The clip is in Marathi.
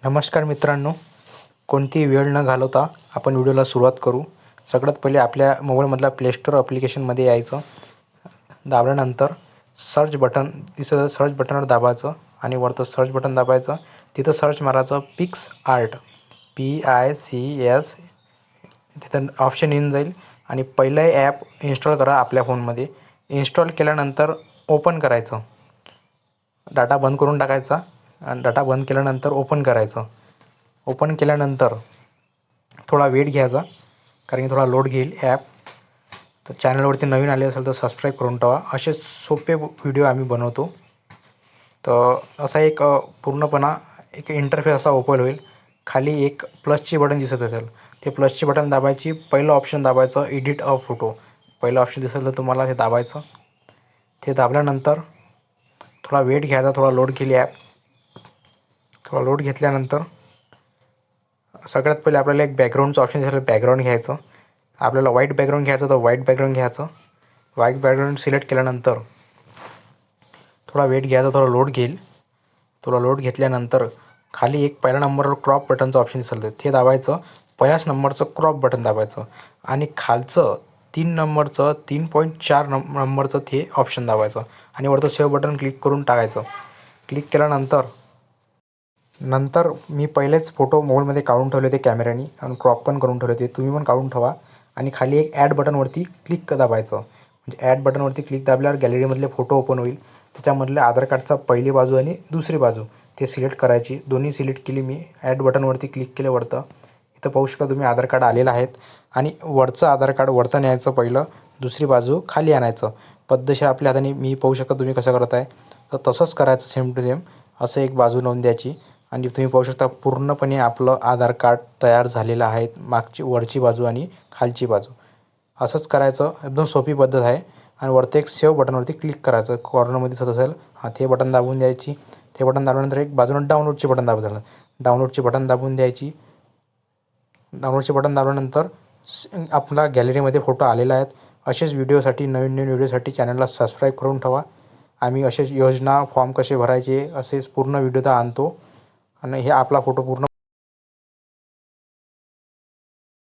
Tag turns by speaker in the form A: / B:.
A: नमस्कार मित्रांनो, कोणतीही वेळ न घालवता आपण व्हिडिओला सुरुवात करू. सगळ्यात पहिले आपल्या मोबाईलमधल्या प्ले स्टोअर ॲप्लिकेशनमध्ये यायचं. दाबल्यानंतर सर्च बटन दिसतं, सर्च बटनवर दाबायचं आणि वरतं सर्च बटन दाबायचं. तिथं सर्च मारायचं PicsArt, PICS. तिथं ऑप्शन येऊन जाईल आणि पहिलं ॲप इन्स्टॉल करा आपल्या फोनमध्ये. इन्स्टॉल केल्यानंतर ओपन करायचं, डाटा बंद करून टाकायचा आणि डाटा बंद केल्यानंतर ओपन करायचं. ओपन केल्यानंतर थोडा वेट घ्यायचा, कारण की थोडा लोड घेईल ॲप. तर चॅनलवरती नवीन आले असेल तर सबस्क्राईब करून ठेवा. असे सोपे व्हिडिओ आम्ही बनवतो. तर असा एक पूर्णपणा एक इंटरफेस असा ओपन होईल. खाली एक प्लसची बटन दिसत असेल, ते प्लसची बटन दाबायची. पहिलं ऑप्शन दाबायचं एडिट अ फोटो. पहिलं ऑप्शन दिसेल तर तुम्हाला ते दाबायचं. ते दाबल्यानंतर थोडा वेट घ्यायचा, थोडा लोड घेईल ॲप. थोडा लोड घेतल्यानंतर सगळ्यात पहिले आपल्याला एक बॅकग्राऊंडचं ऑप्शन दिसेल, बॅकग्राऊंड घ्यायचं. आपल्याला व्हाईट बॅकग्राऊंड घ्यायचं तर व्हाईट बॅकग्राऊंड घ्यायचं. व्हाईट बॅकग्राऊंड सिलेक्ट केल्यानंतर थोडा वेट घ्यायचा, थोडा लोड घेईल. थोडा लोड घेतल्यानंतर खाली एक पहिल्या नंबरवर क्रॉप बटनचं ऑप्शन दिसेल, ते दाबायचं. पहिल्याच नंबरचं क्रॉप बटन दाबायचं आणि खालचं 3 नंबरचं 3.4 नंबरचं ते ऑप्शन दाबायचं आणि वरतं सेव्ह बटन क्लिक करून टाकायचं. क्लिक केल्यानंतर मी पहिलेच फोटो मोबाईलमध्ये काढून ठेवले होते कॅमेऱ्याने आणि क्रॉप पण करून ठेवले होते. तुम्ही पण काढून ठेवा आणि खाली एक ॲड बटनवरती क्लिक दाबायचं. म्हणजे ॲड बटनवरती क्लिक दाबल्यावर गॅलरीमधले फोटो ओपन होईल. त्याच्यामधले आधार कार्डचा पहिली बाजू आणि दुसरी बाजू ते सिलेक्ट करायची. दोन्ही सिलेक्ट केली मी. ॲड बटनवरती क्लिक केलं वरतं. इथं पाहू शकता तुम्ही आधार कार्ड आलेलं आहेत आणि वरचं आधार कार्ड वरतं न्यायचं पहिलं, दुसरी बाजू खाली आणायचं. पद्धतशीर आपल्या हाताने मी पाहू शकता तुम्ही कसं करत आहे. तर तसंच करायचं सेम टू सेम. असं एक बाजू लावून द्यायची आणि तुम्ही पाहू शकता पूर्णपणे आपलं आधार कार्ड तयार झालेलं आहे. मागची वरची बाजू आणि खालची बाजू असंच करायचं. एकदम सोपी पद्धत आहे. आणि वरती एक सेव्ह बटनवरती क्लिक करायचं. कॉर्नरमध्ये दिसत असेल, ते बटन दाबून द्यायची. ते बटन दाबल्यानंतर एक बाजूनं डाउनलोडची बटन दाबलं, डाउनलोडची बटन दाबून द्यायची. डाउनलोडचे बटन दाबल्यानंतर आपला गॅलरीमध्ये फोटो आलेला आहेत. असेच व्हिडिओसाठी नवीन व्हिडिओसाठी चॅनलला सबस्क्राईब करून ठेवा. आम्ही असेच योजना फॉर्म कसे भरायचे असेच पूर्ण व्हिडिओ आणतो आणि हे आपला फोटो पूर्ण